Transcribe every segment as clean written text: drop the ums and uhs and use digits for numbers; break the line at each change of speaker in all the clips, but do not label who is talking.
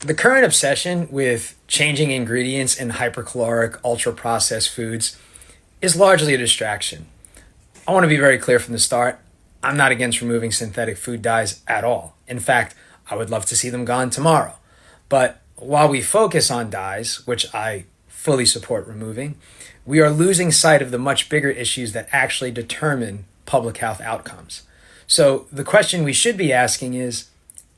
The current obsession with changing ingredients in hypercaloric, ultra processed foods is largely a distraction. I want to be very clear from the start. I'm not against removing synthetic food dyes at all. In fact, I would love to see them gone tomorrow. But while we focus on dyes, which I fully support removing, we are losing sight of the much bigger issues that actually determine public health outcomes. So the question we should be asking is,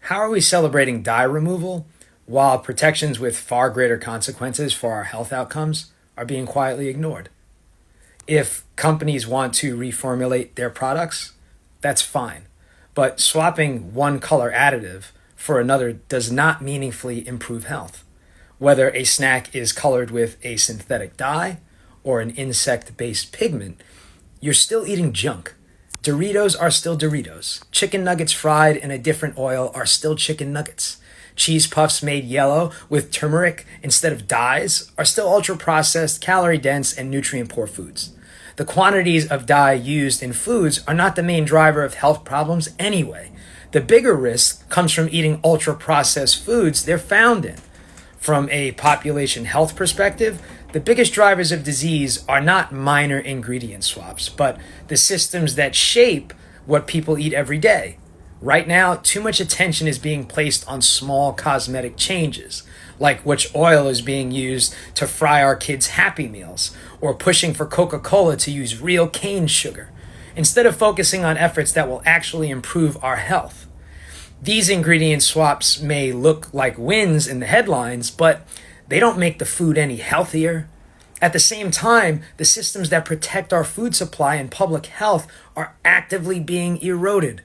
how are we celebrating dye removal while protections with far greater consequences for our health outcomes are being quietly ignored? If companies want to reformulate their products, that's fine. But swapping one color additive for another does not meaningfully improve health. Whether a snack is colored with a synthetic dye or an insect-based pigment, you're still eating junk. Doritos are still Doritos. Chicken nuggets fried in a different oil are still chicken nuggets. Cheese puffs made yellow with turmeric instead of dyes are still ultra-processed, calorie-dense, and nutrient-poor foods. The quantities of dye used in foods are not the main driver of health problems anyway. The bigger risk comes from eating ultra-processed foods they're found in. From a population health perspective, the biggest drivers of disease are not minor ingredient swaps, but the systems that shape what people eat every day. Right now, too much attention is being placed on small cosmetic changes, like which oil is being used to fry our kids' Happy Meals, or pushing for Coca-Cola to use real cane sugar, instead of focusing on efforts that will actually improve our health. These ingredient swaps may look like wins in the headlines, but they don't make the food any healthier. At the same time, the systems that protect our food supply and public health are actively being eroded.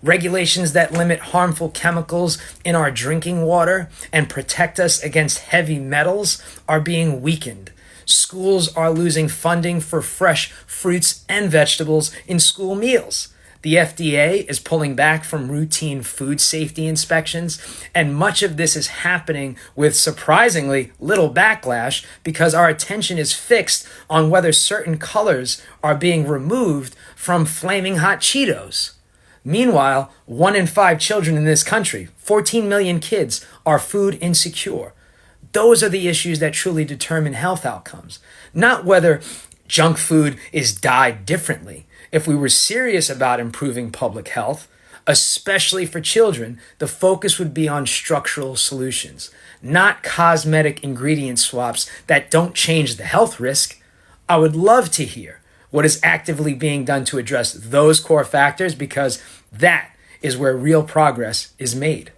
Regulations that limit harmful chemicals in our drinking water and protect us against heavy metals are being weakened. Schools are losing funding for fresh fruits and vegetables in school meals. The FDA is pulling back from routine food safety inspections, and much of this is happening with surprisingly little backlash because our attention is fixed on whether certain colors are being removed from flaming hot Cheetos. Meanwhile, 1 in 5 children in this country, 14 million kids, are food insecure. Those are the issues that truly determine health outcomes, not whether junk food is dyed differently. If we were serious about improving public health, especially for children, the focus would be on structural solutions, not cosmetic ingredient swaps that don't change the health risk. I would love to hear what is actively being done to address those core factors, because that is where real progress is made.